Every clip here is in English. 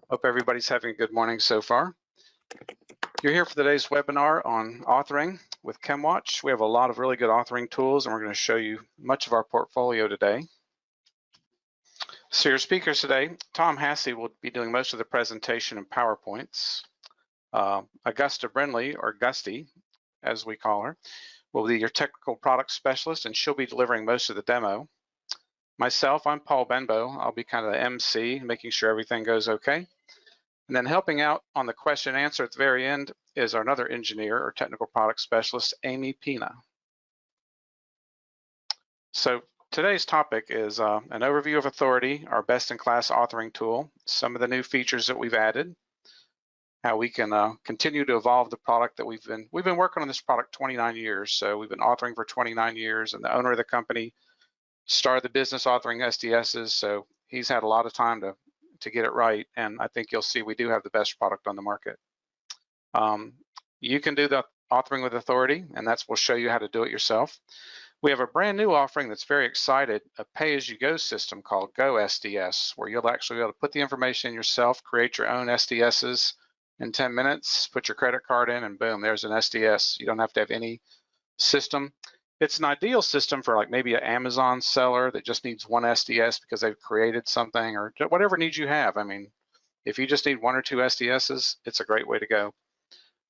Hope everybody's having a good morning so far. You're here for today's webinar on authoring with Chemwatch. We have a lot of really good authoring tools, and we're going to show you much of our portfolio today. So your speakers today, Tom Hassey will be doing most of the presentation in PowerPoints. Augusta Brindley, or Gusty, as we call her, will be your technical product specialist, and she'll be delivering most of the demo. Myself, I'm Paul Benbow. I'll be kind of the MC, making sure everything goes okay. And then helping out on the question and answer at the very end is our another engineer or technical product specialist, Amy Pina. So today's topic is an overview of AuthorITe, our best-in-class authoring tool, some of the new features that we've added, how we can continue to evolve the product that we've been working on this product 29 years. So we've been authoring for 29 years, and the owner of the company started the business authoring SDSs, so he's had a lot of time to get it right, and I think you'll see we do have the best product on the market. You can do the authoring with AuthorITe, and we'll show you how to do it yourself. We have a brand new offering that's very excited, a pay-as-you-go system called GoSDS, where you'll actually be able to put the information in yourself, create your own SDSs in 10 minutes, put your credit card in, and boom, there's an SDS. You don't have to have any system. It's an ideal system for like maybe an Amazon seller that just needs one SDS because they've created something, or whatever needs you have. I mean, if you just need one or two SDSs, it's a great way to go.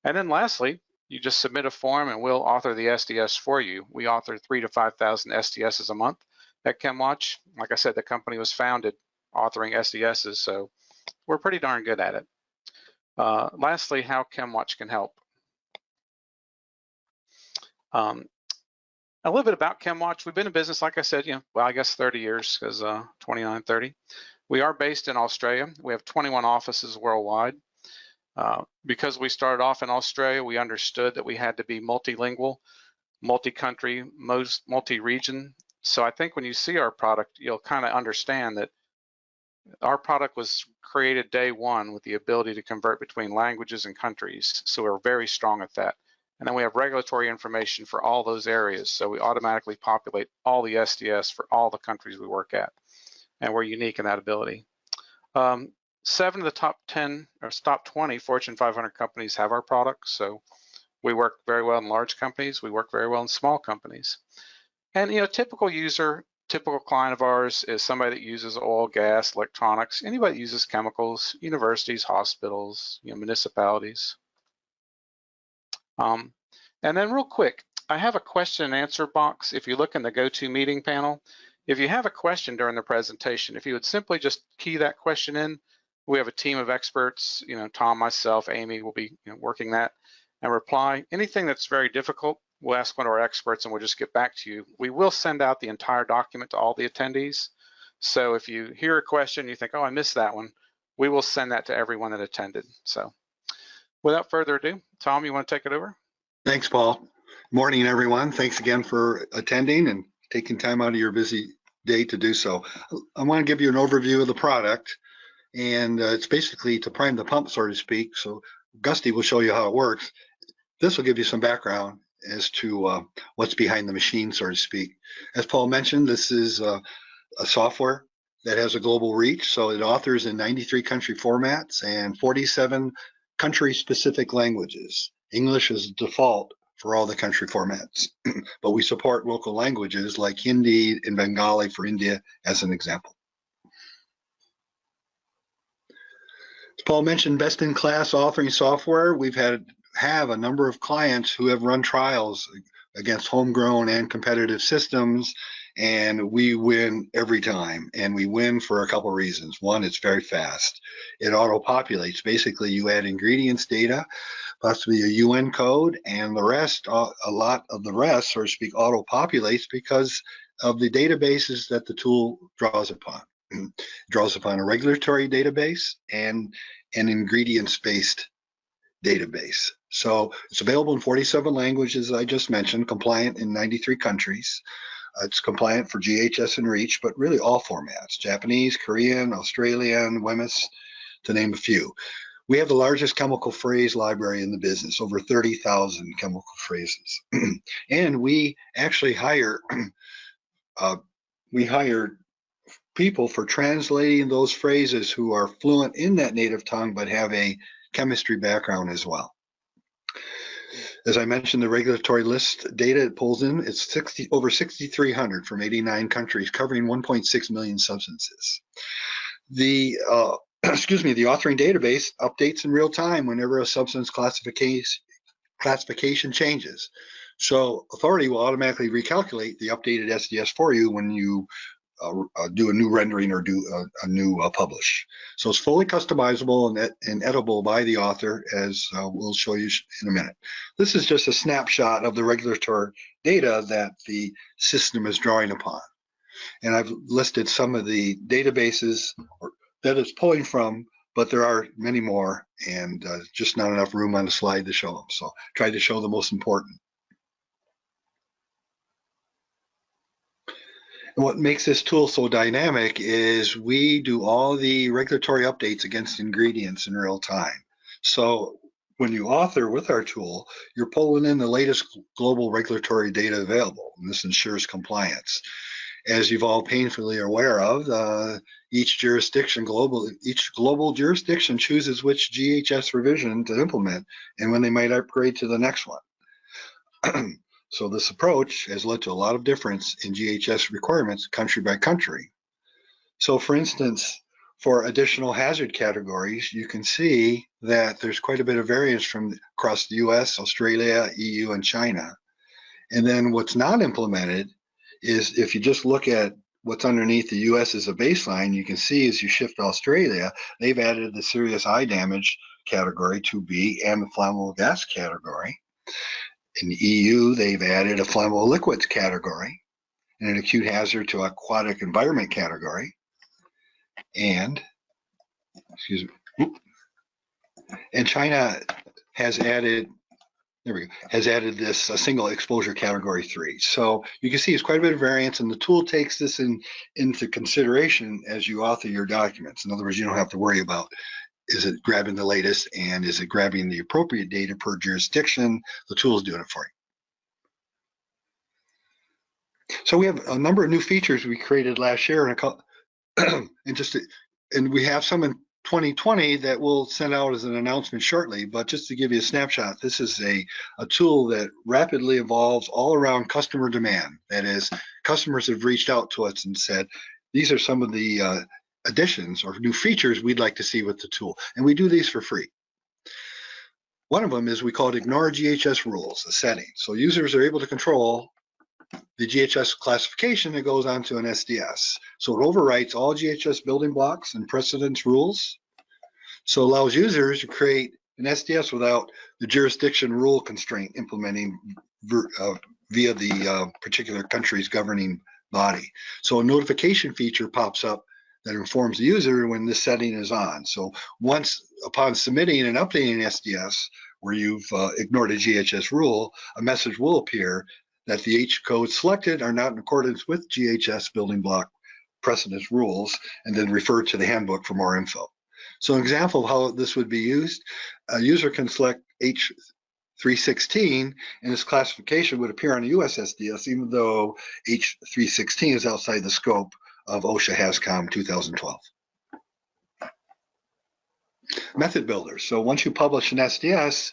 And then lastly, you just submit a form and we'll author the SDS for you. We author 3,000 to 5,000 SDSs a month at Chemwatch. Like I said, the company was founded authoring SDSs, so we're pretty darn good at it. Lastly, how Chemwatch can help. A little bit about Chemwatch. We've been in business, like I said, I guess 30 years, because 29, 30. We are based in Australia. We have 21 offices worldwide. Because we started off in Australia, we understood that we had to be multilingual, multi-country, multi-region. So I think when you see our product, you'll kind of understand that our product was created day one with the ability to convert between languages and countries. So we're very strong at that. And then we have regulatory information for all those areas. So we automatically populate all the SDS for all the countries we work at. And we're unique in that ability. 7 of the top 10 or top 20 Fortune 500 companies have our products. So we work very well in large companies. We work very well in small companies. And typical user, typical client of ours is somebody that uses oil, gas, electronics, anybody that uses chemicals, universities, hospitals, municipalities. And then real quick, I have a question and answer box. If you look in the GoToMeeting panel, if you have a question during the presentation, if you would simply just key that question in, we have a team of experts, Tom, myself, Amy will be working that and reply. Anything that's very difficult, we'll ask one of our experts and we'll just get back to you. We will send out the entire document to all the attendees. So if you hear a question, you think, oh, I missed that one, we will send that to everyone that attended. So without further ado, Tom, you want to take it over? Thanks, Paul. Morning, everyone. Thanks again for attending and taking time out of your busy day to do so. I want to give you an overview of the product, and it's basically to prime the pump, so to speak. So Gusty will show you how it works. This will give you some background as to what's behind the machine, so to speak. As Paul mentioned, this is a software that has a global reach, so it authors in 93 country formats and 47 country-specific languages. English is default for all the country formats, but we support local languages like Hindi and Bengali for India, as an example. As Paul mentioned, best-in-class authoring software. We've have a number of clients who have run trials against homegrown and competitive systems, and we win every time. And we win for a couple of reasons. One, it's very fast. It auto-populates. Basically, you add ingredients data, possibly a UN code, and the rest, a lot of the rest, so to speak, auto-populates because of the databases that the tool draws upon. It draws upon a regulatory database and an ingredients-based database. So it's available in 47 languages, as I just mentioned, compliant in 93 countries. It's compliant for GHS and Reach, but really all formats: Japanese, Korean, Australian, WEMIS, to name a few. We have the largest chemical phrase library in the business, over 30,000 chemical phrases. And we actually hire people for translating those phrases who are fluent in that native tongue but have a chemistry background as well. As I mentioned, the regulatory list data it pulls in, it's over 6,300 from 89 countries, covering 1.6 million substances. The the authoring database updates in real time whenever a substance classification changes. So AuthorITe will automatically recalculate the updated SDS for you when you do a new rendering or do a new publish. So it's fully customizable and editable by the author, as we'll show you in a minute. This is just a snapshot of the regulatory data that the system is drawing upon. And I've listed some of the databases that it's pulling from, but there are many more, and just not enough room on the slide to show them. So try to show the most important. And what makes this tool so dynamic is we do all the regulatory updates against ingredients in real time. So when you author with our tool, you're pulling in the latest global regulatory data available, and this ensures compliance. As you've all painfully aware of, each global jurisdiction chooses which GHS revision to implement and when they might upgrade to the next one. So this approach has led to a lot of difference in GHS requirements country by country. So for instance, for additional hazard categories, you can see that there's quite a bit of variance from across the US, Australia, EU, and China. And then what's not implemented is if you just look at what's underneath the US as a baseline, you can see as you shift to Australia, they've added the serious eye damage category 2B and the flammable gas category. In the EU, they've added a flammable liquids category and an acute hazard to aquatic environment category. And, and China has added, this a single exposure category 3. So you can see it's quite a bit of variance, and the tool takes this into consideration as you author your documents. In other words, you don't have to worry about, is it grabbing the latest and is it grabbing the appropriate data per jurisdiction? The tool is doing it for you. So we have a number of new features we created last year, and we have some in 2020 that we'll send out as an announcement shortly. But just to give you a snapshot, this is a tool that rapidly evolves all around customer demand. That is, customers have reached out to us and said, these are some of the additions or new features we'd like to see with the tool, and we do these for free. One of them is we call it Ignore GHS Rules, a setting. So users are able to control the GHS classification that goes onto an SDS. So it overwrites all GHS building blocks and precedence rules. So it allows users to create an SDS without the jurisdiction rule constraint implementing via the particular country's governing body. So a notification feature pops up that informs the user when this setting is on. So upon submitting and updating an SDS where you've ignored a GHS rule, a message will appear that the H codes selected are not in accordance with GHS building block precedence rules, and then refer to the handbook for more info. So an example of how this would be used, a user can select H316 and this classification would appear on a US SDS even though H316 is outside the scope of OSHA HAZCOM 2012. Method builders. So once you publish an SDS,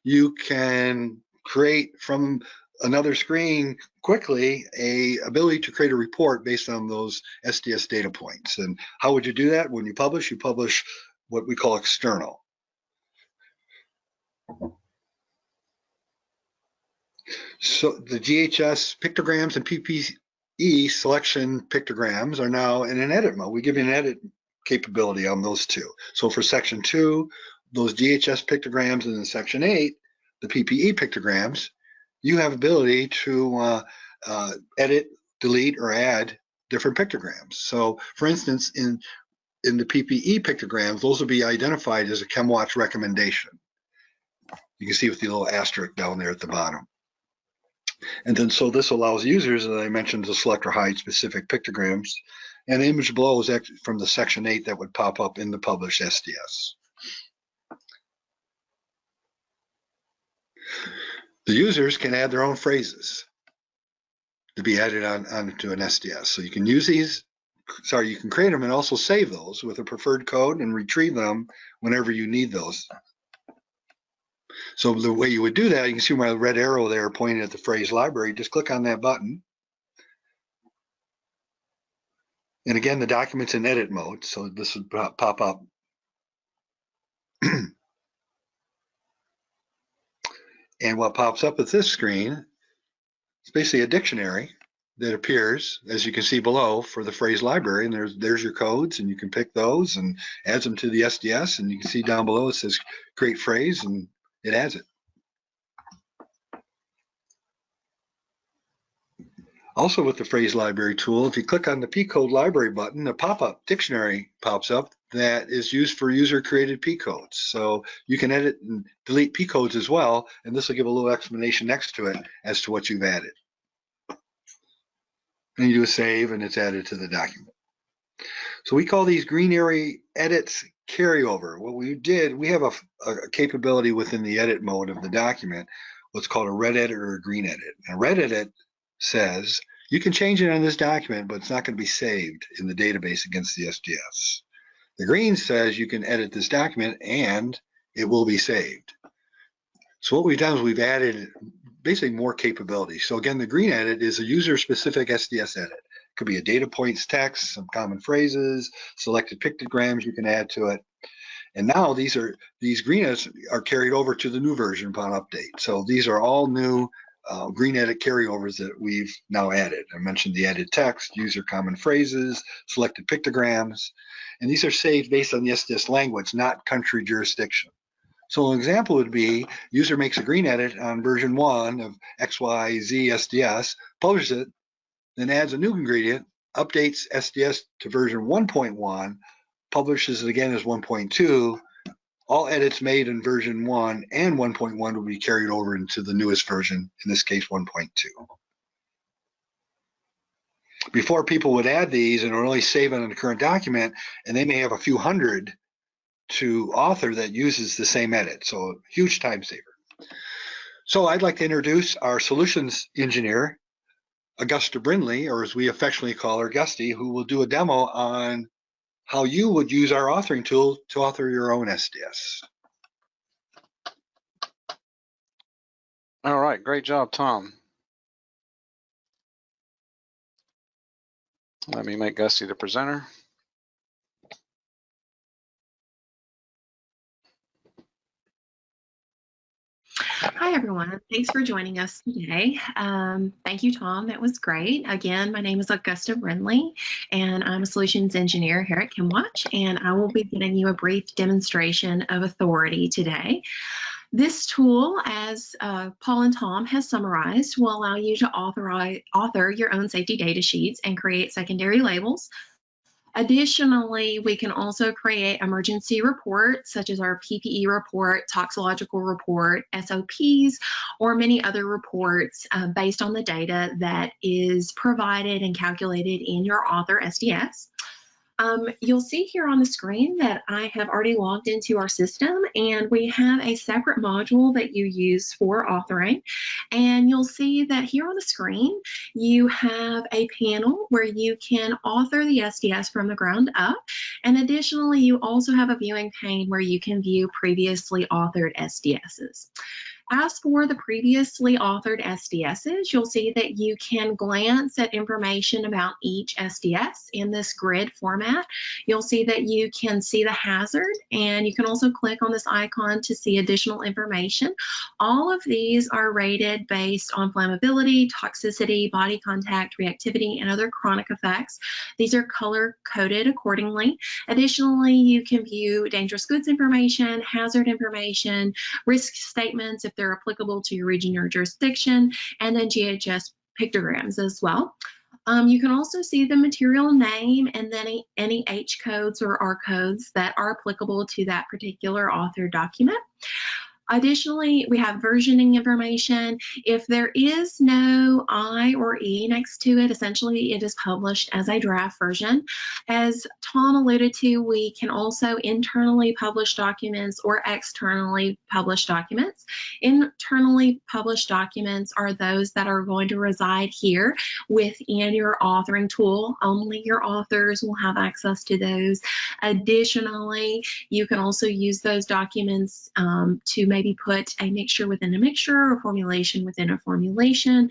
you can create from another screen quickly a ability to create a report based on those SDS data points. And how would you do that? When you publish what we call external. So the GHS pictograms and PPE selection pictograms are now in an edit mode. We give you an edit capability on those two. So for section 2, those GHS pictograms, and in section 8, the PPE pictograms, you have ability to edit, delete, or add different pictograms. So for instance, in the PPE pictograms, those will be identified as a Chemwatch recommendation. You can see with the little asterisk down there at the bottom. And then so this allows users, as I mentioned, to select or hide specific pictograms. And the image below is actually from the section 8 that would pop up in the published SDS. The users can add their own phrases to be added onto an SDS. So you can use these create them and also save those with a preferred code and retrieve them whenever you need those. So the way you would do that, you can see my red arrow there pointing at the phrase library. Just click on that button. And again, the document's in edit mode, so this would pop up. And what pops up at this screen is basically a dictionary that appears, as you can see below, for the phrase library. And there's your codes, and you can pick those and add them to the SDS. And you can see down below it says create phrase, and it adds it. Also with the phrase library tool, if you click on the P-code library button, a pop-up dictionary pops up that is used for user-created P-codes. So you can edit and delete P-codes as well, and this will give a little explanation next to it as to what you've added. And you do a save, and it's added to the document. So we call these green area edits carryover. What we did, we have a capability within the edit mode of the document, what's called a red edit or a green edit. And a red edit says you can change it on this document, but it's not going to be saved in the database against the SDS. The green says you can edit this document and it will be saved. So what we've done is we've added basically more capabilities. So again, the green edit is a user-specific SDS edit. It could be a data points text, some common phrases, selected pictograms you can add to it. And now these green edits are carried over to the new version upon update. So these are all new green edit carryovers that we've now added. I mentioned the added text, user common phrases, selected pictograms, and these are saved based on the SDS language, not country jurisdiction. So an example would be user makes a green edit on version 1 of XYZ SDS, publishes it, then adds a new ingredient, updates SDS to version 1.1, publishes it again as 1.2. All edits made in version 1 and 1.1 will be carried over into the newest version, in this case 1.2. Before, people would add these and only save it on the current document, and they may have a few hundred to author that uses the same edit, so a huge time saver. So I'd like to introduce our solutions engineer, Augusta Brindley, or as we affectionately call her, Gusty, who will do a demo on how you would use our authoring tool to author your own SDS. All right, great job, Tom. Let me make Gusty the presenter. Hi, everyone. Thanks for joining us today. Thank you, Tom. That was great. Again, my name is Augusta Brindley, and I'm a solutions engineer here at Chemwatch, and I will be giving you a brief demonstration of AuthorITe today. This tool, as Paul and Tom has summarized, will allow you to author your own safety data sheets and create secondary labels. Additionally, we can also create emergency reports such as our PPE report, toxicological report, SOPs, or many other reports based on the data that is provided and calculated in your Author SDS. You'll see here on the screen that I have already logged into our system, and we have a separate module that you use for authoring. And you'll see that here on the screen, you have a panel where you can author the SDS from the ground up. And additionally, you also have a viewing pane where you can view previously authored SDSs. As for the previously authored SDSs, you'll see that you can glance at information about each SDS in this grid format. You'll see that you can see the hazard, and you can also click on this icon to see additional information. All of these are rated based on flammability, toxicity, body contact, reactivity, and other chronic effects. These are color-coded accordingly. Additionally, you can view dangerous goods information, hazard information, risk statements if they're applicable to your region or jurisdiction, and then GHS pictograms as well. You can also see the material name and then any H codes or R codes that are applicable to that particular author document. Additionally, we have versioning information. If there is no I or E next to it, essentially it is published as a draft version. As Tom alluded to, we can also internally publish documents or externally publish documents. Internally published documents are those that are going to reside here within your authoring tool. Only your authors will have access to those. Additionally, you can also use those documents to maybe put a mixture within a mixture or formulation within a formulation.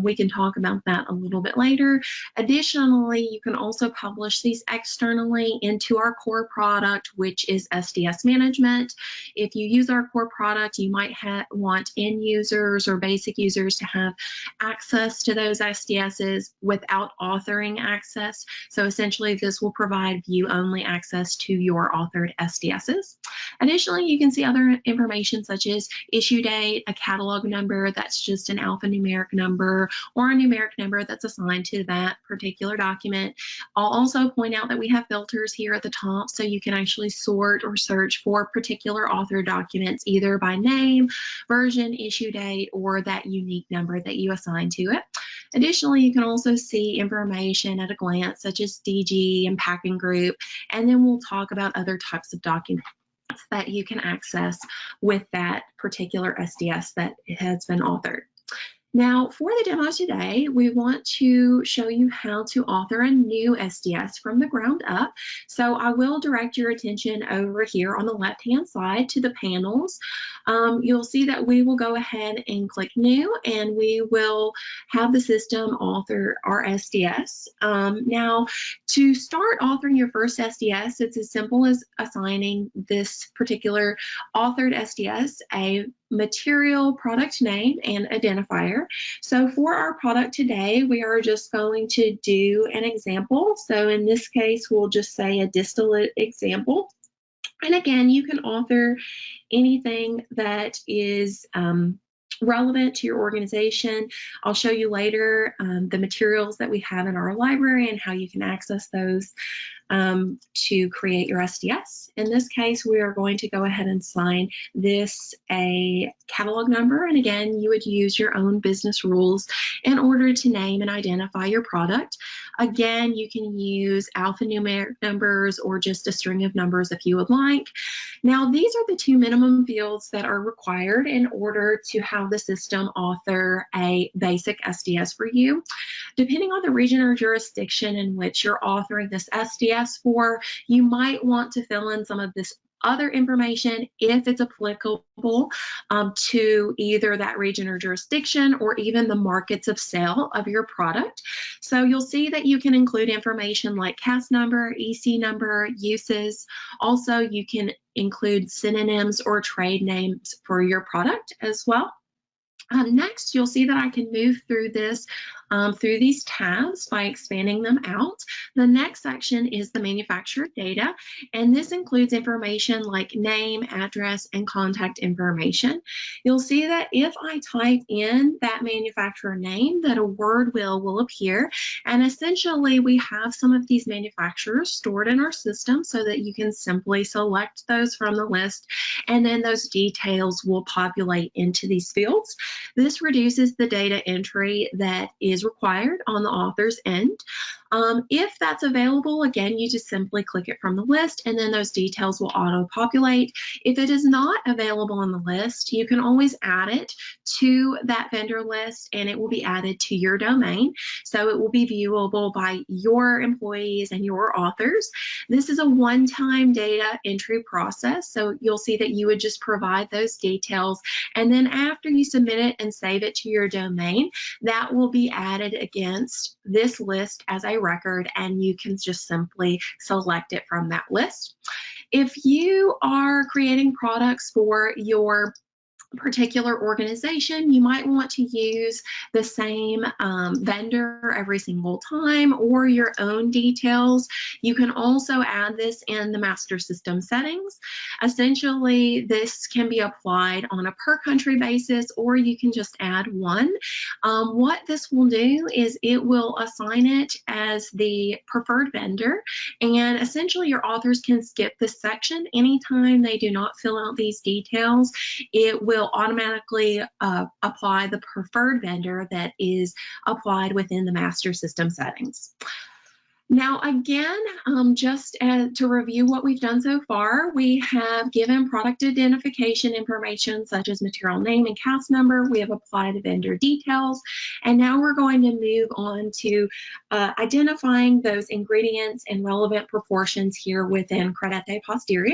We can talk about that a little bit later. Additionally, you can also publish these externally into our core product, which is SDS management. If you use our core product, you might want end users or basic users to have access to those SDSs without authoring access. So essentially, this will provide view-only access to your authored SDSs. Additionally, you can see other information such as issue date, a catalog number that's just an alphanumeric number, or a numeric number that's assigned to that particular document. I'll also point out that we have filters here at the top, so you can actually sort or search for particular author documents either by name, version, issue date, or that unique number that you assign to it. Additionally, you can also see information at a glance such as DG and packing group, and then we'll talk about other types of documents that you can access with that particular SDS that has been authored. Now, for the demo today, we want to show you how to author a new SDS from the ground up. So I will direct your attention over here on the left-hand side to the panels. You'll see that we will go ahead and click New, and we will have the system author our SDS. Now, to start authoring your first SDS, it's as simple as assigning this particular authored SDS a material, product name, and identifier. So for our product today, we are just going to do an example. So in this case, we'll just say a distillate example. And again, you can author anything that is relevant to your organization. I'll show you later the materials that we have in our library and how you can access those to create your SDS. In this case, we are going to go ahead and assign this a catalog number. And again, you would use your own business rules in order to name and identify your product. Again, you can use alphanumeric numbers or just a string of numbers if you would like. Now, these are the two minimum fields that are required in order to have the system author a basic SDS for you. Depending on the region or jurisdiction in which you're authoring this SDS for, you might want to fill in some of this other information if it's applicable to either that region or jurisdiction or even the markets of sale of your product. So you'll see that you can include information like CAS number, EC number, uses. Also, you can include synonyms or trade names for your product as well. Next, you'll see that I can move through this through these tabs by expanding them out. The next section is the manufacturer data, and this includes information like name, address, and contact information. You'll see that if I type in that manufacturer name, that a word will appear, and essentially we have some of these manufacturers stored in our system so that you can simply select those from the list, and then those details will populate into these fields. This reduces the data entry that is required on the author's end. If that's available, again, you just simply click it from the list and then those details will auto-populate. If it is not available on the list, you can always add it to that vendor list and it will be added to your domain. So it will be viewable by your employees and your authors. This is a one-time data entry process. So you'll see that you would just provide those details, and then after you submit it and save it to your domain, that will be added against this list as a record, and you can just simply select it from that list. If you are creating products for your particular organization, you might want to use the same vendor every single time or your own details. You can also add this in the master system settings. Essentially, this can be applied on a per country basis, or you can just add one. What this will do is it will assign it as the preferred vendor, and essentially your authors can skip this section anytime they do not fill out these details. It will automatically apply the preferred vendor that is applied within the master system settings. Now, again, just to review what we've done so far, we have given product identification information such as material name and CAS number. We have applied vendor details, and now we're going to move on to identifying those ingredients and relevant proportions here within Credete Posteria,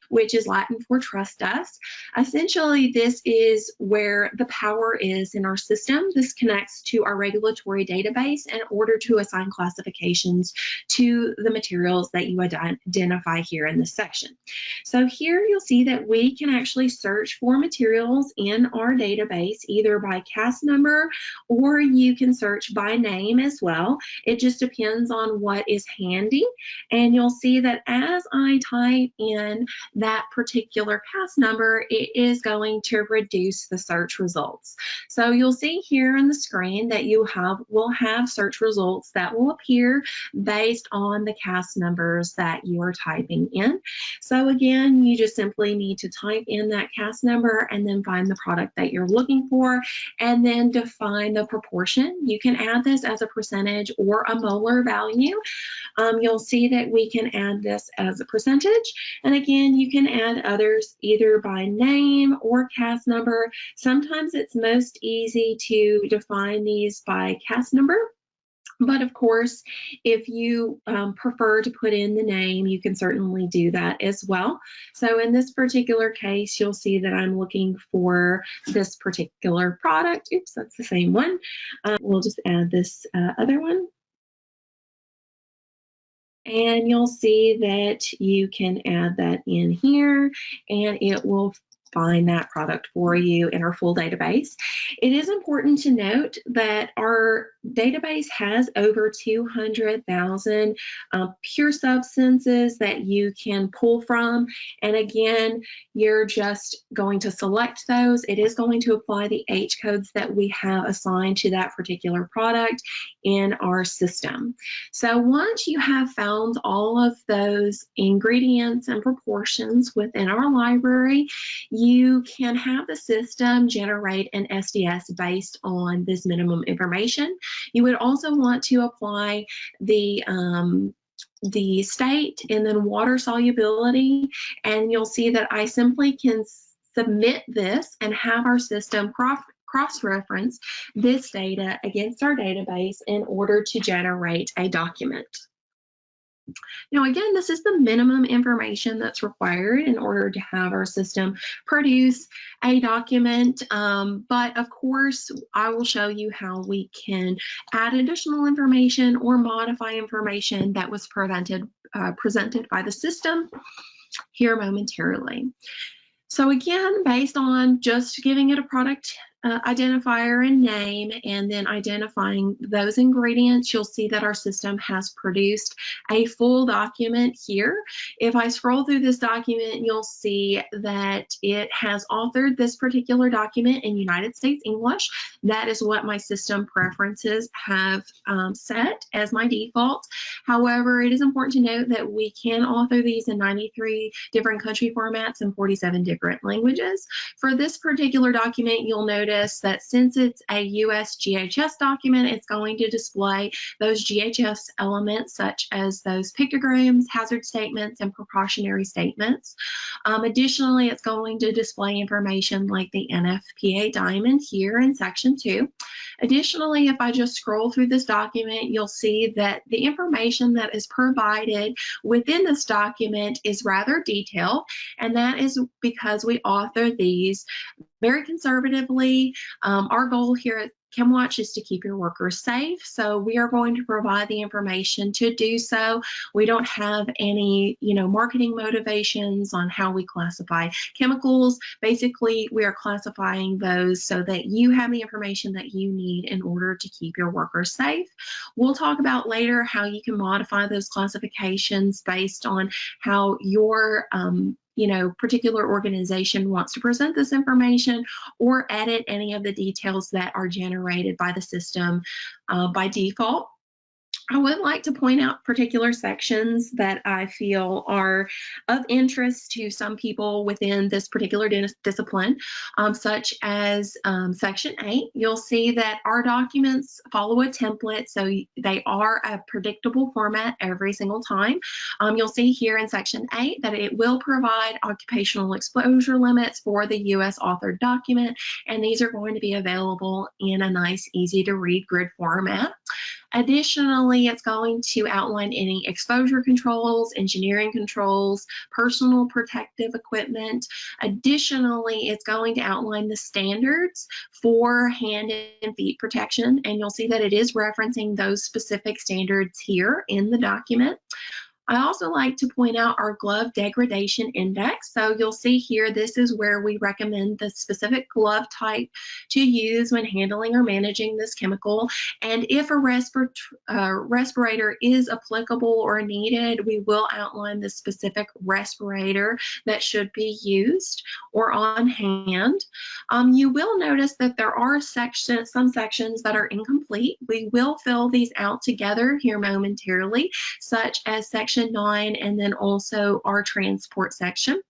which is Latin for trust us. Essentially, this is where the power is in our system. This connects to our regulatory database in order to assign classifications to the materials that you identify here in this section. So here you'll see that we can actually search for materials in our database either by CAS number, or you can search by name as well. It just depends on what is handy. And you'll see that as I type in that particular CAS number, it is going to reduce the search results. So you'll see here on the screen that you will have search results that will appear based on the CAS numbers that you are typing in. So again, you just simply need to type in that CAS number and then find the product that you're looking for and then define the proportion. You can add this as a percentage or a molar value. You'll see that we can add this as a percentage, and again, you can add others either by name or CAS number. Sometimes it's most easy to define these by CAS number, but of course, if you prefer to put in the name, you can certainly do that as well. So in this particular case, you'll see that I'm looking for this particular product. Oops, that's the same one. We'll just add this other one. And you'll see that you can add that in here, and it will find that product for you in our full database. It is important to note that our database has over 200,000 pure substances that you can pull from. And again, you're just going to select those. It is going to apply the H codes that we have assigned to that particular product in our system. So once you have found all of those ingredients and proportions within our library, you can have the system generate an SDS based on this minimum information. You would also want to apply the state and then water solubility, and you'll see that I simply can submit this and have our system cross-reference this data against our database in order to generate a document. Now, again, this is the minimum information that's required in order to have our system produce a document. But of course, I will show you how we can add additional information or modify information that was presented by the system here momentarily. So again, based on just giving it a product identifier and name and then identifying those ingredients, you'll see that our system has produced a full document here. If I scroll through this document, you'll see that it has authored this particular document in United States English. That is what my system preferences have set as my default. However, it is important to note that we can author these in 93 different country formats and 47 different languages. For this particular document, you'll notice that since it's a US GHS document, it's going to display those GHS elements such as those pictograms, hazard statements, and precautionary statements. Additionally, it's going to display information like the NFPA diamond here in section 2. Additionally, if I just scroll through this document, you'll see that the information that is provided within this document is rather detailed, and that is because we author these very conservatively. Our goal here at Chemwatch is to keep your workers safe, so we are going to provide the information to do so. We don't have any, marketing motivations on how we classify chemicals. Basically, we are classifying those so that you have the information that you need in order to keep your workers safe. We'll talk about later how you can modify those classifications based on how your particular organization wants to present this information, or edit any of the details that are generated by the system by default. I would like to point out particular sections that I feel are of interest to some people within this particular discipline, such as Section 8. You'll see that our documents follow a template, so they are a predictable format every single time. You'll see here in Section 8 that it will provide occupational exposure limits for the U.S. authored document, and these are going to be available in a nice, easy-to-read grid format. Additionally, it's going to outline any exposure controls, engineering controls, personal protective equipment. Additionally, it's going to outline the standards for hand and feet protection, and you'll see that it is referencing those specific standards here in the document. I also like to point out our glove degradation index. So you'll see here, this is where we recommend the specific glove type to use when handling or managing this chemical. And if a respirator is applicable or needed, we will outline the specific respirator that should be used or on hand. You will notice that there are some sections that are incomplete. We will fill these out together here momentarily, such as Section 9 and then also our transport section.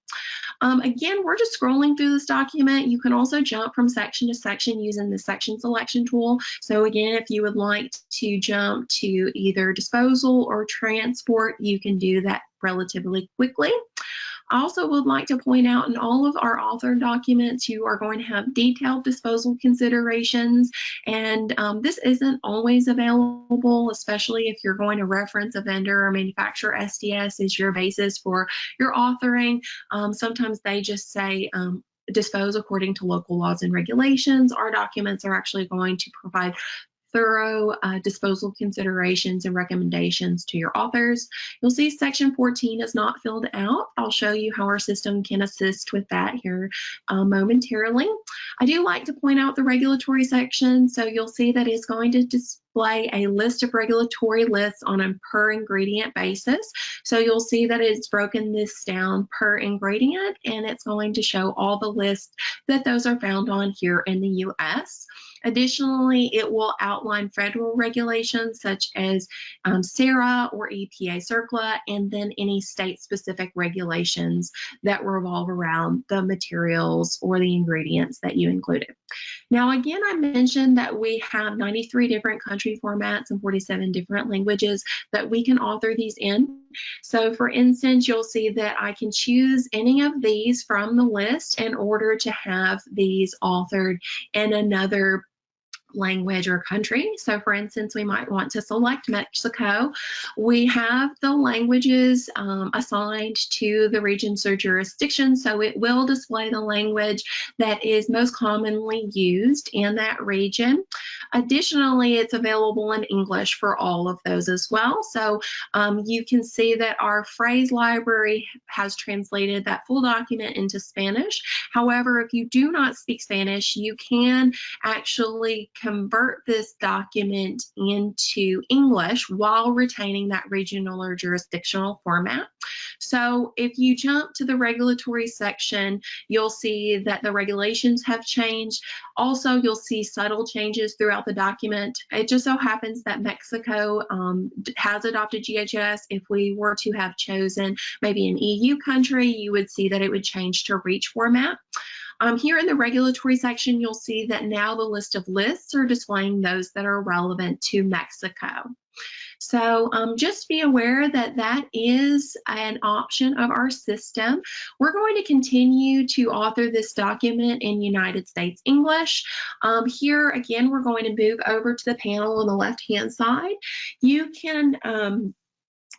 Again, we're just scrolling through this document. You can also jump from section to section using the section selection tool. So again, if you would like to jump to either disposal or transport, you can do that relatively quickly. I also would like to point out in all of our author documents, you are going to have detailed disposal considerations, and this isn't always available, especially if you're going to reference a vendor or manufacturer SDS as your basis for your authoring. Sometimes they just say dispose according to local laws and regulations. Our documents are actually going to provide thorough disposal considerations and recommendations to your authors. You'll see Section 14 is not filled out. I'll show you how our system can assist with that here momentarily. I do like to point out the regulatory section. So you'll see that it's going to display a list of regulatory lists on a per ingredient basis. So you'll see that it's broken this down per ingredient, and it's going to show all the lists that those are found on here in the US. Additionally, it will outline federal regulations such as SARA or EPA CERCLA, and then any state-specific regulations that revolve around the materials or the ingredients that you included. Now, again, I mentioned that we have 93 different country formats and 47 different languages that we can author these in. So, for instance, you'll see that I can choose any of these from the list in order to have these authored in another language or country. So for instance, we might want to select Mexico. We have the languages assigned to the regions or jurisdiction, so it will display the language that is most commonly used in that region. Additionally, it's available in English for all of those as well. So you can see that our phrase library has translated that full document into Spanish. However, if you do not speak Spanish, you can actually convert this document into English while retaining that regional or jurisdictional format. So if you jump to the regulatory section, you'll see that the regulations have changed. Also, you'll see subtle changes throughout the document. It just so happens that Mexico has adopted GHS. If we were to have chosen maybe an EU country, you would see that it would change to REACH format. Here in the regulatory section, you'll see that now the list of lists are displaying those that are relevant to Mexico. So just be aware that that is an option of our system. We're going to continue to author this document in United States English. Here again, we're going to move over to the panel on the left-hand side. You can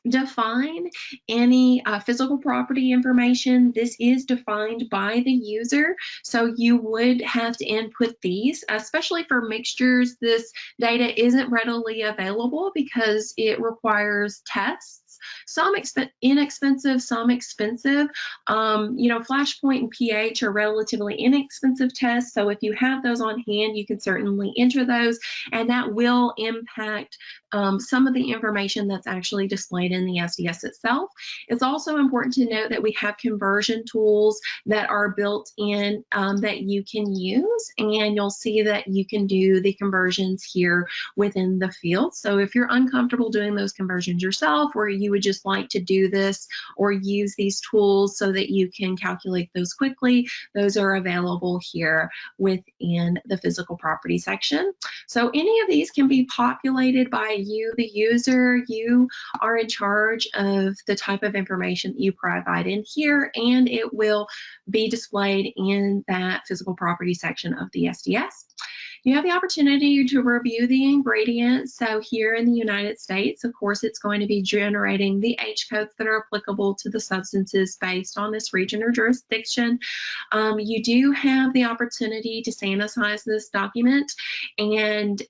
define any physical property information. This is defined by the user, so you would have to input these, especially for mixtures. This data isn't readily available because it requires tests. Some inexpensive, some expensive. Flashpoint and pH are relatively inexpensive tests, so if you have those on hand, you can certainly enter those, and that will impact some of the information that's actually displayed in the SDS itself. It's also important to note that we have conversion tools that are built in that you can use, and you'll see that you can do the conversions here within the field. So if you're uncomfortable doing those conversions yourself, or you would just like to do this or use these tools so that you can calculate those quickly, those are available here within the physical property section. So any of these can be populated by you, the user. You are in charge of the type of information that you provide in here, and it will be displayed in that physical property section of the SDS. You have the opportunity to review the ingredients. So here in the United States, of course, it's going to be generating the H codes that are applicable to the substances based on this region or jurisdiction. You do have the opportunity to sanitize this document, and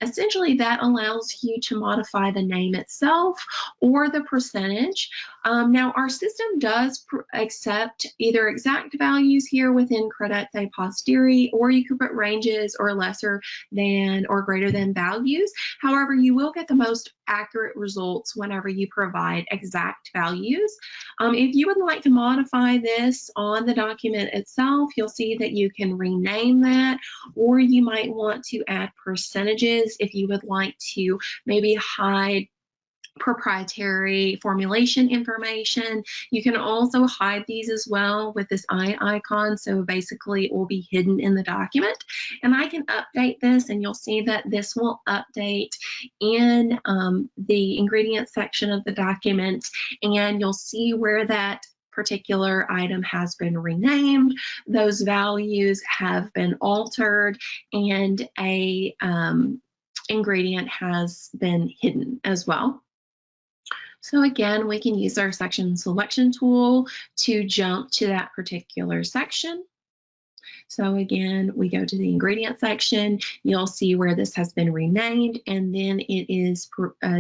essentially that allows you to modify the name itself or the percentage. Now, our system does accept either exact values here within credite a posteriori, or you could put ranges or lesser than or greater than values. However, you will get the most accurate results whenever you provide exact values. If you would like to modify this on the document itself, you'll see that you can rename that, or you might want to add percentages if you would like to maybe hide proprietary formulation information. You can also hide these as well with this eye icon, so basically it will be hidden in the document. And I can update this, and you'll see that this will update in the ingredients section of the document, and you'll see where that particular item has been renamed, those values have been altered, and a ingredient has been hidden as well. So again, we can use our section selection tool to jump to that particular section. So again, we go to the ingredient section, you'll see where this has been renamed, and then it is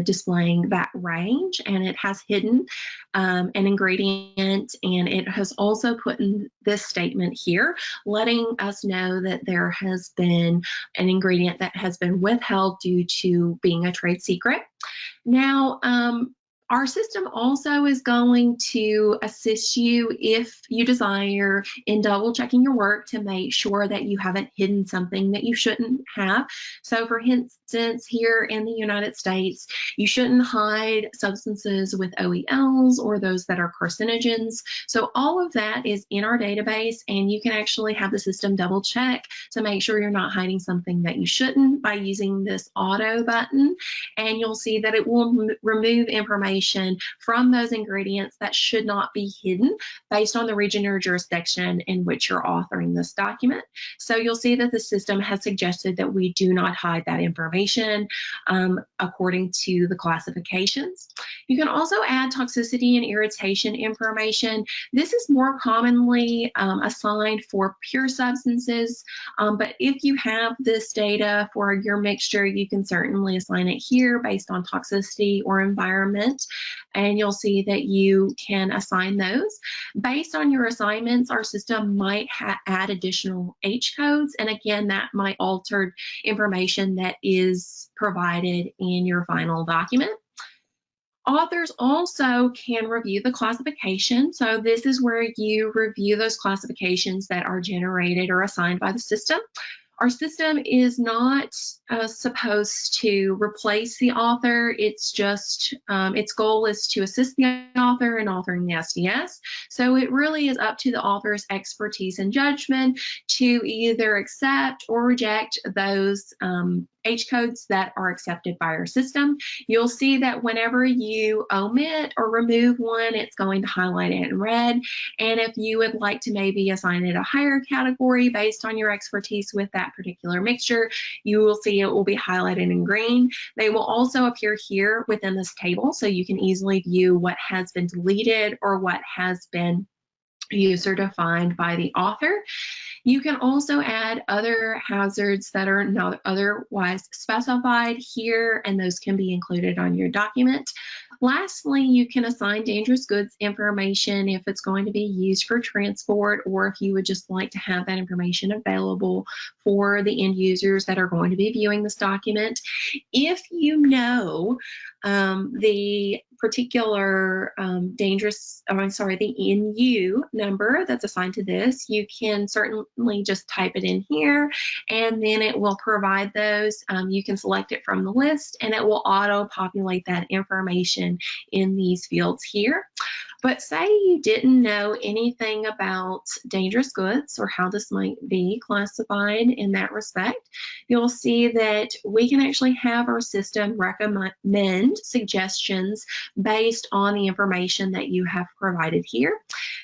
displaying that range, and it has hidden an ingredient, and it has also put in this statement here, letting us know that there has been an ingredient that has been withheld due to being a trade secret. Now, our system also is going to assist you if you desire in double checking your work to make sure that you haven't hidden something that you shouldn't have. So for instance, here in the United States, you shouldn't hide substances with OELs or those that are carcinogens. So all of that is in our database, and you can actually have the system double check to make sure you're not hiding something that you shouldn't by using this auto button, and you'll see that it will remove information from those ingredients that should not be hidden based on the region or jurisdiction in which you're authoring this document. So you'll see that the system has suggested that we do not hide that information according to the classifications. You can also add toxicity and irritation information. This is more commonly assigned for pure substances, but if you have this data for your mixture, you can certainly assign it here based on toxicity or environment, and you'll see that you can assign those. Based on your assignments, our system might add additional H codes, and again, that might alter information that is provided in your final document. Authors also can review the classification. So this is where you review those classifications that are generated or assigned by the system. Our system is not supposed to replace the author. It's just, its goal is to assist the author in authoring the SDS. So it really is up to the author's expertise and judgment to either accept or reject those H codes that are accepted by our system. You'll see that whenever you omit or remove one, it's going to highlight it in red. And if you would like to maybe assign it a higher category based on your expertise with that that particular mixture, you will see it will be highlighted in green. They will also appear here within this table, so you can easily view what has been deleted or what has been user defined by the author. You can also add other hazards that are not otherwise specified here, and those can be included on your document. Lastly, you can assign dangerous goods information if it's going to be used for transport, or if you would just like to have that information available for the end users that are going to be viewing this document. If you know the particular the NU number that's assigned to this, you can certainly just type it in here, and then it will provide those. You can select it from the list, and it will auto-populate that information in these fields here. But say you didn't know anything about dangerous goods or how this might be classified in that respect, you'll see that we can actually have our system recommend suggestions based on the information that you have provided here.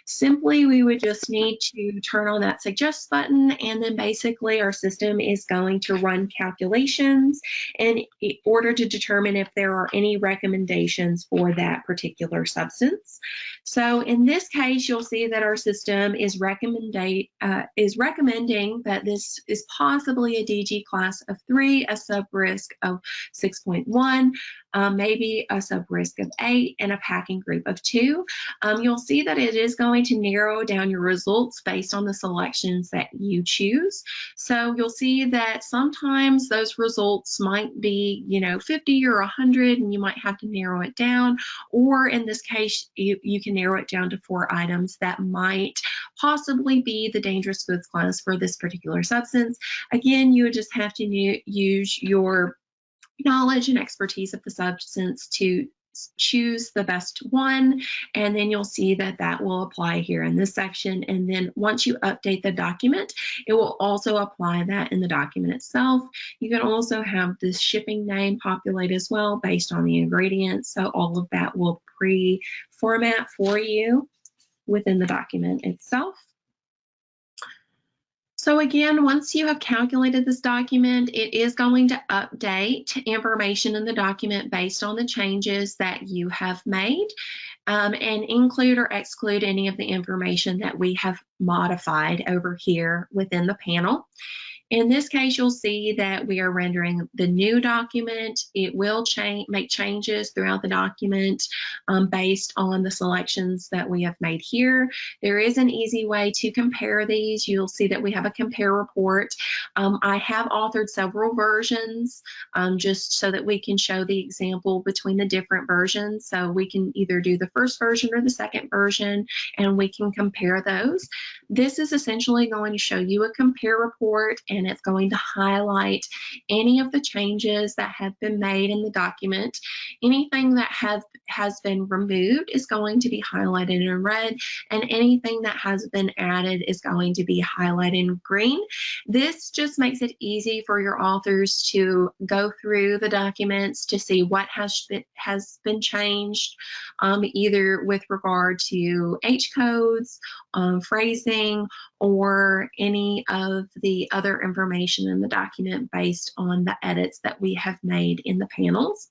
Simply, we would just need to turn on that suggest button, and then basically our system is going to run calculations in order to determine if there are any recommendations for that particular substance. So in this case, you'll see that our system is recommending that this is possibly a DG class of 3, a sub-risk of 6.1, maybe a sub-risk of 8, and a packing group of 2. You'll see that it is going to narrow down your results based on the selections that you choose. So you'll see that sometimes those results might be, 50 or 100, and you might have to narrow it down. Or in this case, you can narrow it down to 4 items that might possibly be the dangerous goods class for this particular substance. Again, you would just have to use your knowledge and expertise of the substance to choose the best one, and then you'll see that that will apply here in this section. And then once you update the document, it will also apply that in the document itself. You can also have this shipping name populate as well based on the ingredients, so all of that will pre-format for you within the document itself. So again, once you have calculated this document, it is going to update information in the document based on the changes that you have made, and include or exclude any of the information that we have modified over here within the panel. In this case, you'll see that we are rendering the new document. It will make changes throughout the document based on the selections that we have made here. There is an easy way to compare these. You'll see that we have a compare report. I have authored several versions just so that we can show the example between the different versions. So we can either do the first version or the second version, and we can compare those. This is essentially going to show you a compare report, and it's going to highlight any of the changes that have been made in the document. Anything that has been removed is going to be highlighted in red, and anything that has been added is going to be highlighted in green. This just makes it easy for your authors to go through the documents to see what has been changed, either with regard to H codes, phrasing, or any of the other information in the document based on the edits that we have made in the panels.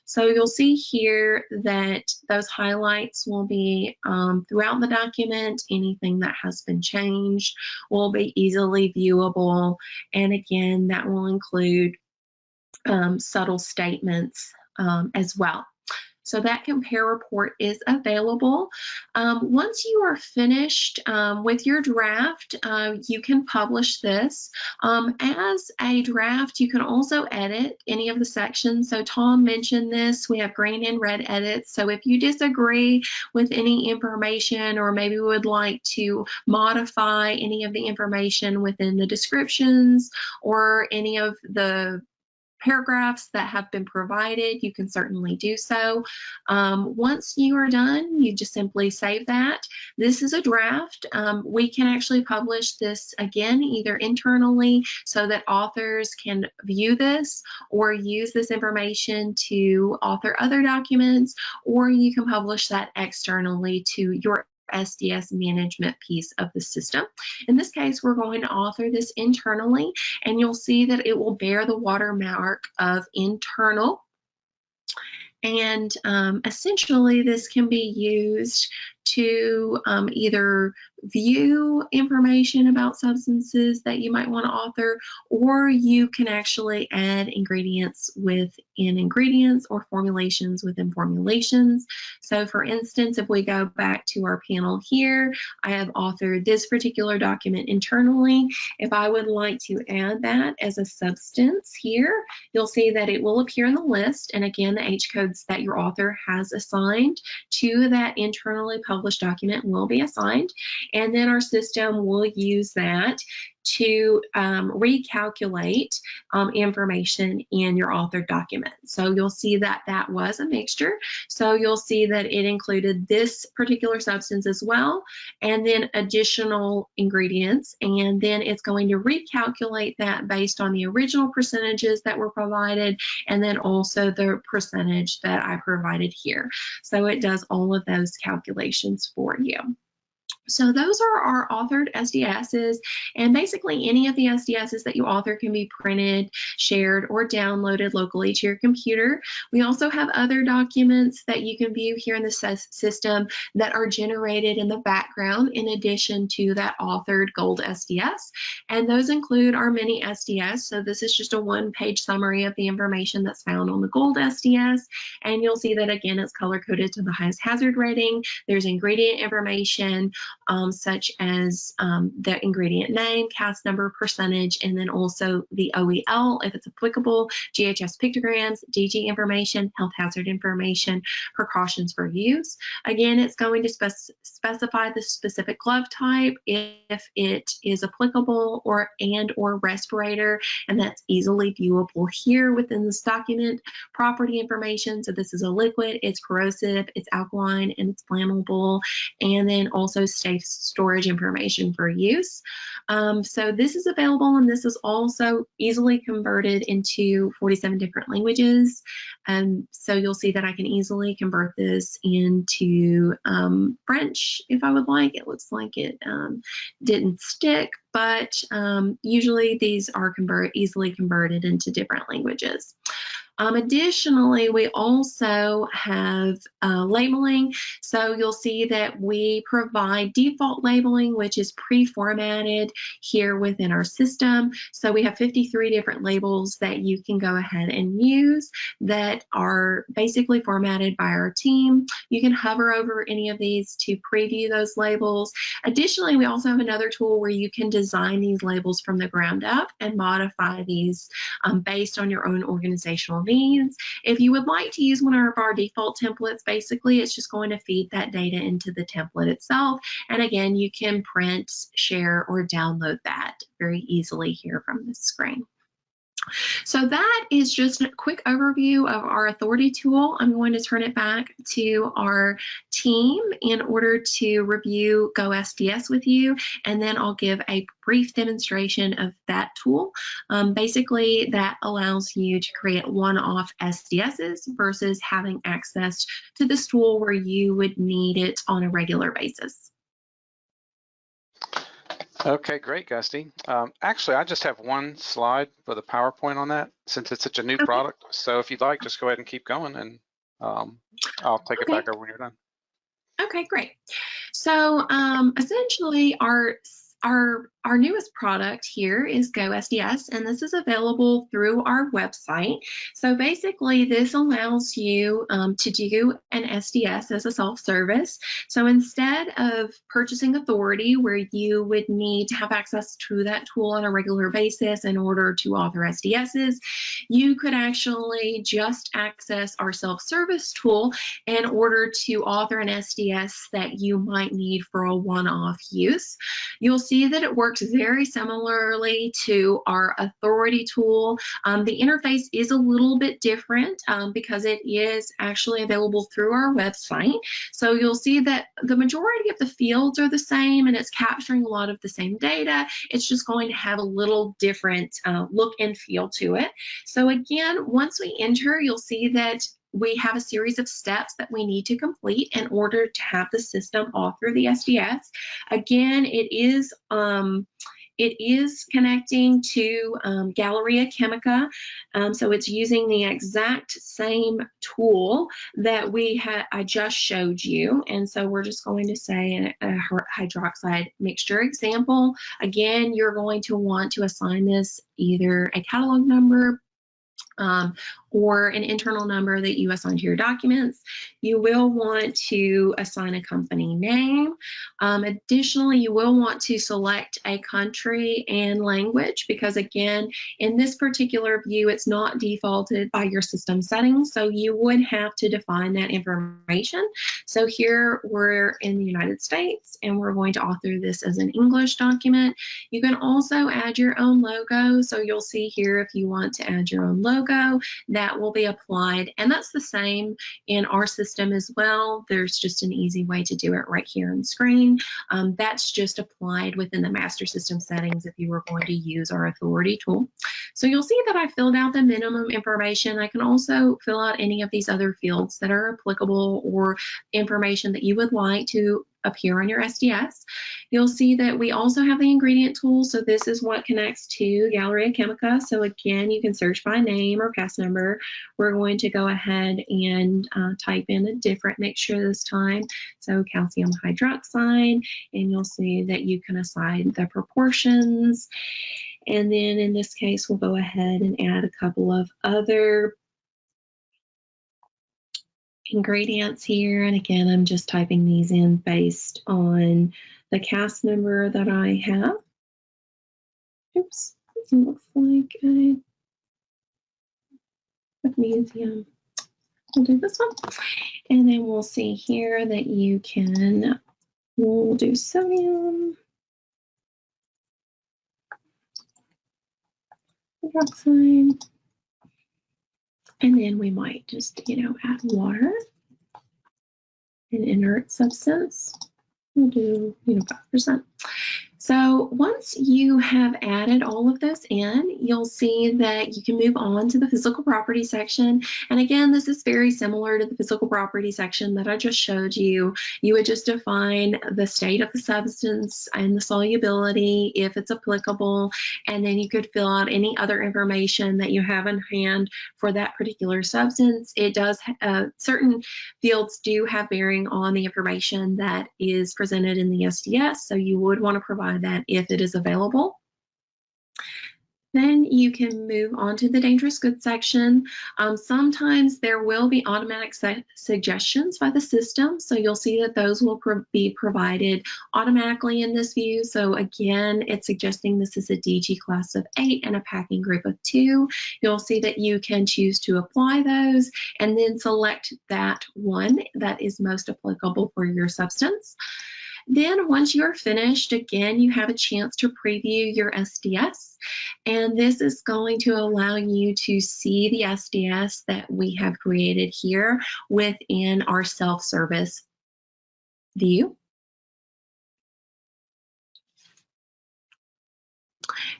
So you'll see here that those highlights will be throughout the document. Anything that has been changed will be easily viewable. And again, that will include subtle statements as well. So that compare report is available. Once you are finished with your draft, you can publish this. As a draft, you can also edit any of the sections. So Tom mentioned this, we have green and red edits. So if you disagree with any information, or maybe would like to modify any of the information within the descriptions or any of the paragraphs that have been provided, you can certainly do so. Once you are done, you just simply save that. This is a draft. We can actually publish this again, either internally so that authors can view this or use this information to author other documents, or you can publish that externally to your SDS management piece of the system. In this case, we're going to author this internally, and you'll see that it will bear the watermark of internal. And essentially, this can be used to either view information about substances that you might want to author, or you can actually add ingredients within ingredients or formulations within formulations. So for instance, if we go back to our panel here, I have authored this particular document internally. If I would like to add that as a substance here, you'll see that it will appear in the list. And again, the H codes that your author has assigned to that internally published document will be assigned. And then our system will use that to recalculate information in your authored document. So you'll see that that was a mixture. So you'll see that it included this particular substance as well, and then additional ingredients. And then it's going to recalculate that based on the original percentages that were provided, and then also the percentage that I provided here. So it does all of those calculations for you. So those are our authored SDSs, and basically any of the SDSs that you author can be printed, shared, or downloaded locally to your computer. We also have other documents that you can view here in the system that are generated in the background in addition to that authored gold SDS, and those include our mini SDS. So this is just a one-page summary of the information that's found on the gold SDS, and you'll see that again it's color-coded to the highest hazard rating. There's ingredient information, such as the ingredient name, cast number, percentage, and then also the OEL if it's applicable, GHS pictograms, DG information, health hazard information, precautions for use. Again, it's going to specify the specific glove type, if it is applicable, or respirator, and that's easily viewable here within this document. Property information, so this is a liquid, it's corrosive, it's alkaline, and it's flammable, and then also safe storage information for use. So this is available, and this is also easily converted into 47 different languages. So you'll see that I can easily convert this into French if I would like. It looks like it didn't stick, but usually these are easily converted into different languages. Additionally, we also have labeling. So you'll see that we provide default labeling, which is pre-formatted here within our system. So we have 53 different labels that you can go ahead and use that are basically formatted by our team. You can hover over any of these to preview those labels. Additionally, we also have another tool where you can design these labels from the ground up and modify these based on your own organizational needs. If you would like to use one of our default templates, basically it's just going to feed that data into the template itself. And again, you can print, share, or download that very easily here from this screen. So that is just a quick overview of our AuthorITe tool. I'm going to turn it back to our team in order to review GoSDS with you, and then I'll give a brief demonstration of that tool. Basically, that allows you to create one-off SDSs versus having access to this tool where you would need it on a regular basis. Okay, great, Gusty. Actually, I just have one slide for the PowerPoint on that since it's such a new product. So if you'd like, just go ahead and keep going, and I'll take it back over when you're done. Okay, great. So essentially, our newest product here is GoSDS, and this is available through our website. So basically, this allows you to do an SDS as a self-service. So instead of purchasing AuthorITe, where you would need to have access to that tool on a regular basis in order to author SDSs, you could actually just access our self-service tool in order to author an SDS that you might need for a one-off use. You'll see that it works very similarly to our AuthorITe tool. The interface is a little bit different because it is actually available through our website. So you'll see that the majority of the fields are the same, and it's capturing a lot of the same data. It's just going to have a little different look and feel to it. So again, once we enter, you'll see that we have a series of steps that we need to complete in order to have the system author the SDS. Again, it is connecting to Galleria Chemica, so it's using the exact same tool that I just showed you. And so we're just going to say a hydroxide mixture example. Again, you're going to want to assign this either a catalog number or an internal number that you assign to your documents. You will want to assign a company name. Additionally, you will want to select a country and language because, again, in this particular view, it's not defaulted by your system settings, so you would have to define that information. So here we're in the United States, and we're going to author this as an English document. You can also add your own logo, so you'll see here if you want to add your own logo, that will be applied, and that's the same in our system as well. There's just an easy way to do it right here on screen. That's just applied within the master system settings if you were going to use our AuthorITe tool. So you'll see that I filled out the minimum information. I can also fill out any of these other fields that are applicable or information that you would like to appear on your SDS. You'll see that we also have the ingredient tool. So this is what connects to Galleria Chemica. So again, you can search by name or cast number. We're going to go ahead and type in a different mixture this time. So calcium hydroxide, and you'll see that you can assign the proportions. And then in this case, we'll go ahead and add a couple of other ingredients here. And again, I'm just typing these in based on the cast number that I have. Oops, it looks like I have magnesium. We'll do this one. And then we'll see here that you can, we'll do sodium hydroxide. And then we might just, add water, an inert substance. We'll do, 5%. So once you have added all of those in, you'll see that you can move on to the physical property section. And again, this is very similar to the physical property section that I just showed you. You would just define the state of the substance and the solubility if it's applicable, and then you could fill out any other information that you have in hand for that particular substance. It does, certain fields do have bearing on the information that is presented in the SDS, so you would want to provide that if it is available. Then you can move on to the dangerous goods section. Sometimes there will be automatic suggestions by the system, so you'll see that those will be provided automatically in this view. So again, it's suggesting this is a DG class of 8 and a packing group of 2. You'll see that you can choose to apply those and then select that one that is most applicable for your substance. Then once you're finished, again, you have a chance to preview your SDS, and this is going to allow you to see the SDS that we have created here within our self-service view.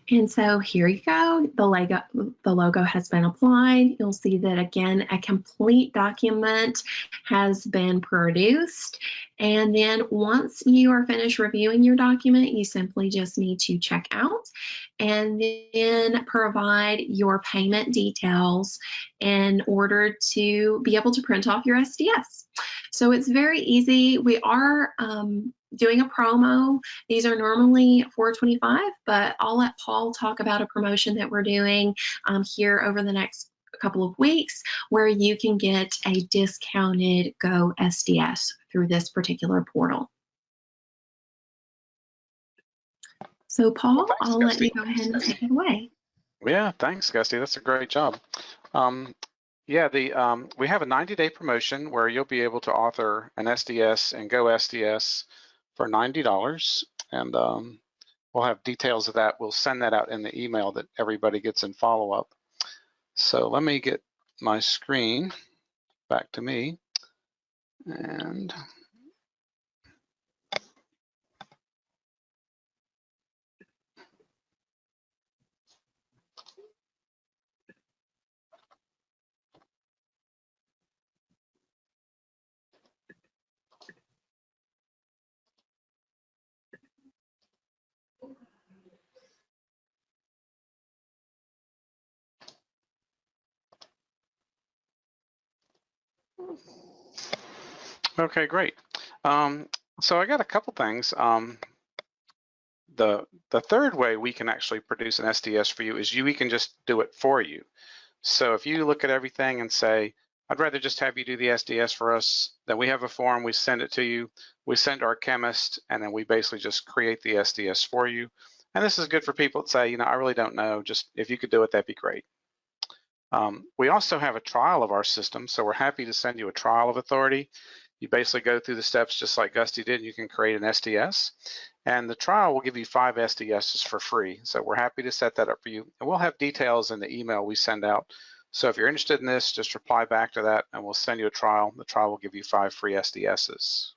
And so here you go, the logo has been applied. You'll see that again, a complete document has been produced. And then once you are finished reviewing your document, you simply just need to check out and then provide your payment details in order to be able to print off your SDS. So it's very easy. We are doing a promo. These are normally $4.25, but I'll let Paul talk about a promotion that we're doing here over the next couple of weeks where you can get a discounted GoSDS through this particular portal. So Paul, Well, thanks, I'll Gusty. let you go ahead and take it away. Yeah, thanks, Gusty. That's a great job. Yeah, we have a 90-day promotion where you'll be able to author an SDS and GoSDS for $90, and we'll have details of that. We'll send that out in the email that everybody gets in follow-up. So let me get my screen back to me, and Okay, great. So I got a couple things. The third way we can actually produce an SDS for you is we can just do it for you. So if you look at everything and say, I'd rather just have you do the SDS for us, then we have a form, we send it to you, we send to our chemist, and then we basically just create the SDS for you. And this is good for people that say, you know, I really don't know, just if you could do it, that'd be great. We also have a trial of our system, so we're happy to send you a trial of AuthorITe. You basically go through the steps just like Gusty did, and you can create an SDS. And the trial will give you 5 SDSs for free. So we're happy to set that up for you. And we'll have details in the email we send out. So if you're interested in this, just reply back to that and we'll send you a trial. The trial will give you 5 free SDSs.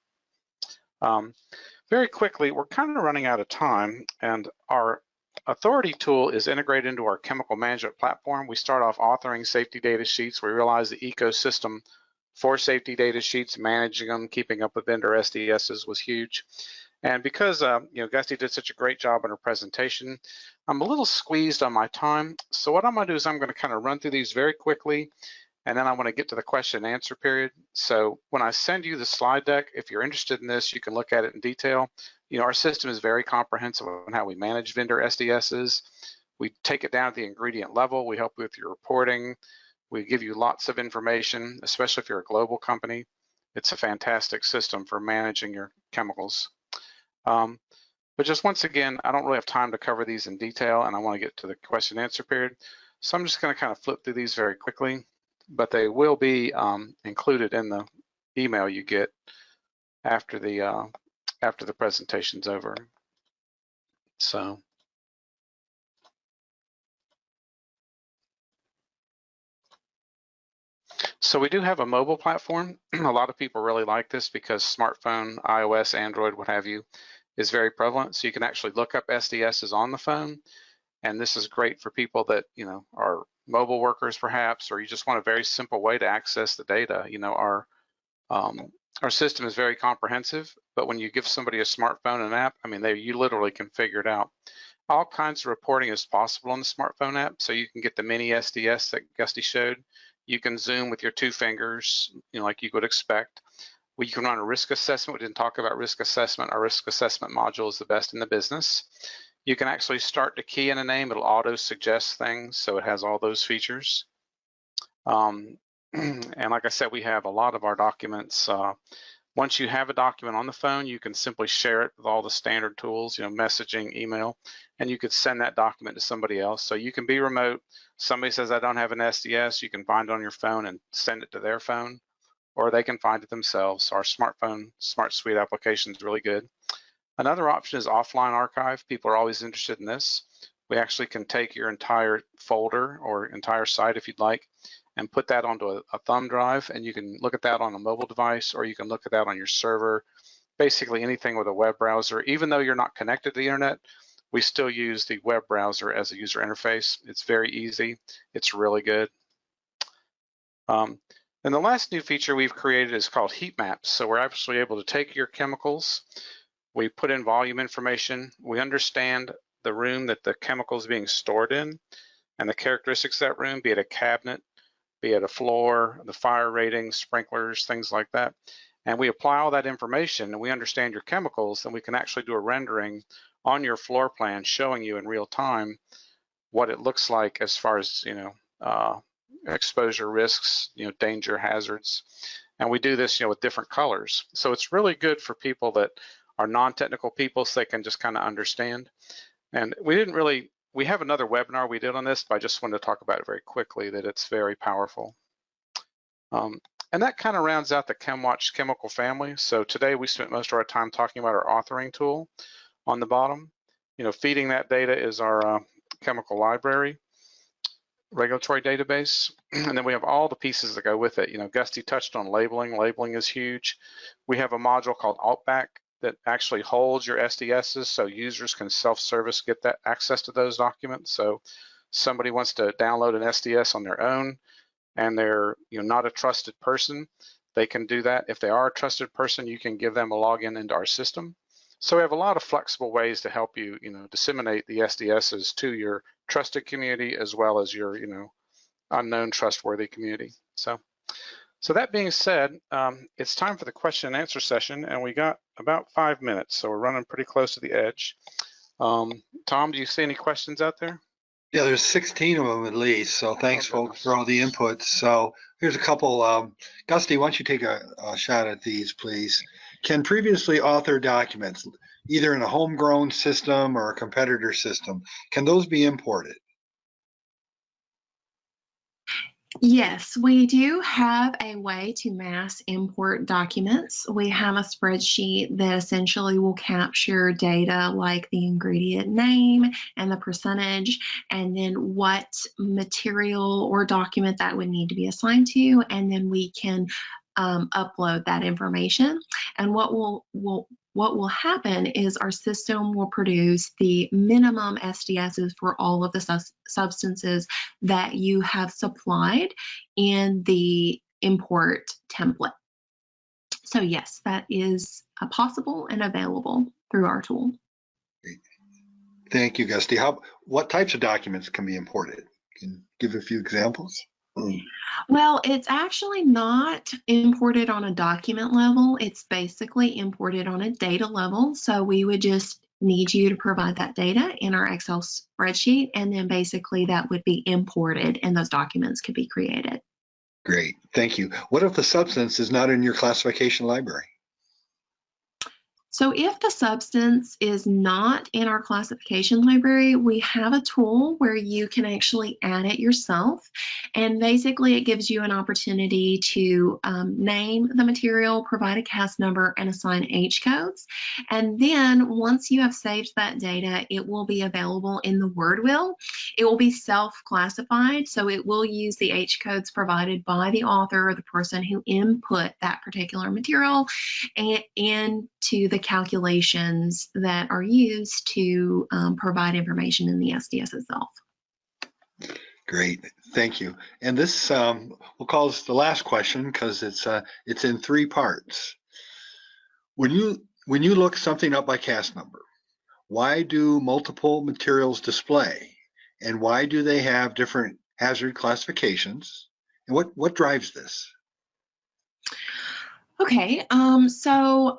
Very quickly, we're kind of running out of time, and our AuthorITe tool is integrated into our chemical management platform. We start off authoring safety data sheets. We realize the ecosystem for safety data sheets, managing them, keeping up with vendor SDSs was huge. And because you know, Gusty did such a great job in her presentation, I'm a little squeezed on my time. So what I'm going to do is I'm going to kind of run through these very quickly, and then I want to get to the question and answer period. So when I send you the slide deck, if you're interested in this, you can look at it in detail. You know, our system is very comprehensive on how we manage vendor SDSs. We take it down at the ingredient level. We help you with your reporting. We give you lots of information, especially if you're a global company. It's a fantastic system for managing your chemicals. But just once again, I don't really have time to cover these in detail, and I want to get to the question and answer period. So I'm just going to kind of flip through these very quickly, but they will be included in the email you get after the presentation's over. So we do have a mobile platform. A lot of people really like this because smartphone, iOS, Android, what have you, is very prevalent. So you can actually look up SDSs on the phone. And this is great for people that, you know, are mobile workers perhaps, or you just want a very simple way to access the data. You know, our system is very comprehensive, but when you give somebody a smartphone and an app, I mean, you literally can figure it out. All kinds of reporting is possible on the smartphone app. So you can get the mini SDS that Gusty showed. You can zoom with your 2 fingers, you know, like you would expect. You can run a risk assessment. We didn't talk about risk assessment. Our risk assessment module is the best in the business. You can actually start to key in a name. It'll auto suggest things, so it has all those features. And like I said, we have a lot of our documents. Once you have a document on the phone, you can simply share it with all the standard tools, you know, messaging, email, and you could send that document to somebody else. So you can be remote. Somebody says, I don't have an SDS, you can find it on your phone and send it to their phone, or they can find it themselves. So our smartphone Smart Suite application is really good. Another option is offline archive. People are always interested in this. We actually can take your entire folder or entire site, if you'd like, and put that onto a thumb drive, and you can look at that on a mobile device, or you can look at that on your server, basically anything with a web browser. Even though you're not connected to the internet, we still use the web browser as a user interface. It's very easy. It's really good. And the last new feature we've created is called heat maps. So we're actually able to take your chemicals, we put in volume information, we understand the room that the chemical is being stored in and the characteristics of that room, be it a cabinet, be it a floor, the fire ratings, sprinklers, things like that. And we apply all that information and we understand your chemicals, and we can actually do a rendering on your floor plan showing you in real time what it looks like as far as, you know, exposure risks, you know, danger hazards. And we do this, you know, with different colors. So it's really good for people that are non-technical people, so they can just kind of understand. And we have another webinar we did on this, but I just wanted to talk about it very quickly, that it's very powerful. And that kind of rounds out the Chemwatch chemical family. So today we spent most of our time talking about our authoring tool on the bottom. You know, feeding that data is our chemical library, regulatory database, and then we have all the pieces that go with it. You know, Gusty touched on labeling. Labeling is huge. We have a module called AuthBack that actually holds your SDSs, so users can self-service get that access to those documents. So somebody wants to download an SDS on their own and they're, you know, not a trusted person, they can do that. If they are a trusted person, you can give them a login into our system. So we have a lot of flexible ways to help you, you know, disseminate the SDSs to your trusted community as well as your, you know, unknown trustworthy community. So So that being said, it's time for the question and answer session, and we got about 5 minutes, so we're running pretty close to the edge. Tom, do you see any questions out there? Yeah, there's 16 of them at least, so thanks folks for all the inputs. So here's a couple. Gusty, why don't you take a shot at these, please? Can previously authored documents, either in a homegrown system or a competitor system, can those be imported? Yes, we do have a way to mass import documents. We have a spreadsheet that essentially will capture data like the ingredient name and the percentage, and then what material or document that would need to be assigned to, and then we can upload that information. And what will happen is our system will produce the minimum SDSs for all of the substances that you have supplied in the import template. So yes, that is possible and available through our tool. Thank you, Gusty. What types of documents can be imported? Can you give a few examples? Well, it's actually not imported on a document level. It's basically imported on a data level. So we would just need you to provide that data in our Excel spreadsheet, and then basically that would be imported and those documents could be created. Great, thank you. What if the substance is not in your classification library? So if the substance is not in our classification library, we have a tool where you can actually add it yourself. And basically it gives you an opportunity to name the material, provide a CAS number, and assign H codes. And then once you have saved that data, it will be available in the Word wheel. It will be self-classified, so it will use the H codes provided by the author or the person who input that particular material and to the calculations that are used to provide information in the SDS itself. Great, thank you. And this we'll call this the last question because it's in 3 parts. When you look something up by CAS number, why do multiple materials display, and why do they have different hazard classifications, and what drives this? Okay, so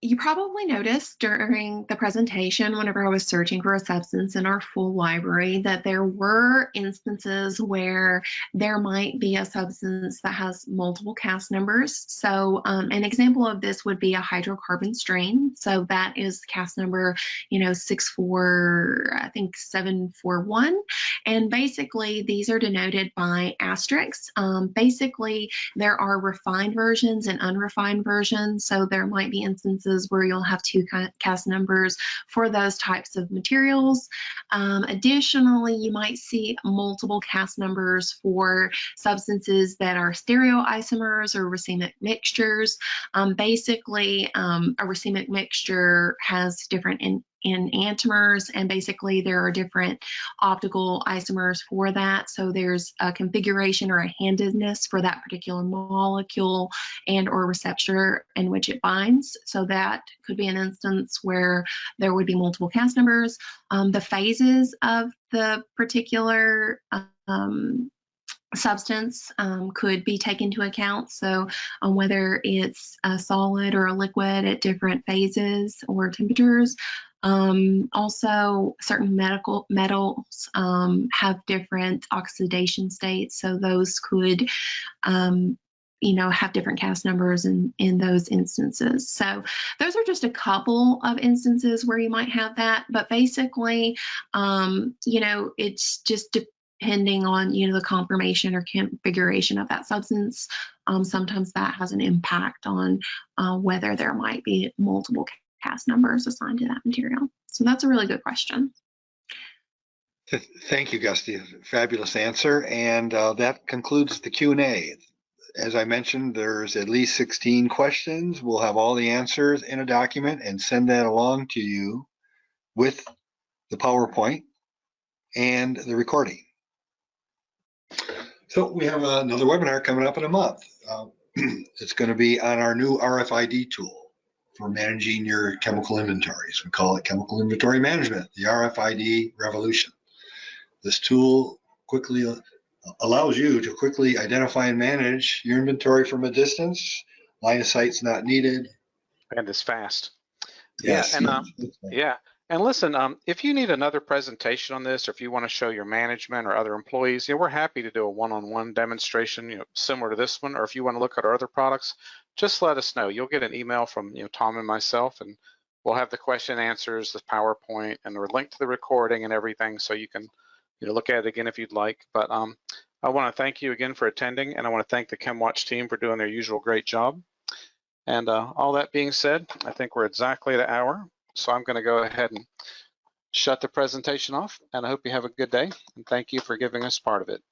you probably noticed during the presentation whenever I was searching for a substance in our full library that there were instances where there might be a substance that has multiple CAS numbers. So an example of this would be a hydrocarbon strain. So that is CAS number, 741. And basically these are denoted by asterisks. Basically there are refined versions and unrefined versions, so there might be instances where you'll have 2 CAS numbers for those types of materials. Additionally, you might see multiple CAS numbers for substances that are stereoisomers or racemic mixtures. Basically, a racemic mixture has different enantiomers, and basically there are different optical isomers for that. So there's a configuration or a handedness for that particular molecule and or receptor in which it binds. So that could be an instance where there would be multiple CAS numbers. The phases of the particular substance could be taken into account. So whether it's a solid or a liquid at different phases or temperatures. Also, certain metals have different oxidation states, so those could have different CAS numbers in those instances. So those are just a couple of instances where you might have that, but basically, it's just depending on, the conformation or configuration of that substance. Sometimes that has an impact on whether there might be multiple CAS numbers assigned to that material. So that's a really good question. Thank you, Gusty. Fabulous answer. And that concludes the Q&A. As I mentioned, there's at least 16 questions. We'll have all the answers in a document and send that along to you with the PowerPoint and the recording. So we have another webinar coming up in a month. It's going to be on our new RFID tool for managing your chemical inventories. We call it Chemical Inventory Management, the RFID revolution. This tool quickly allows you to quickly identify and manage your inventory from a distance. Line of sight's not needed. And it's fast. Yes. Yeah. And listen, if you need another presentation on this, or if you want to show your management or other employees, we're happy to do a one-on-one demonstration, similar to this one. Or if you want to look at our other products, just let us know. You'll get an email from Tom and myself, and we'll have the question and answers, the PowerPoint, and the link to the recording and everything, so you can look at it again if you'd like. But I want to thank you again for attending, and I want to thank the Chemwatch team for doing their usual great job. And all that being said, I think we're exactly at an hour. So I'm going to go ahead and shut the presentation off, and I hope you have a good day, and thank you for giving us part of it.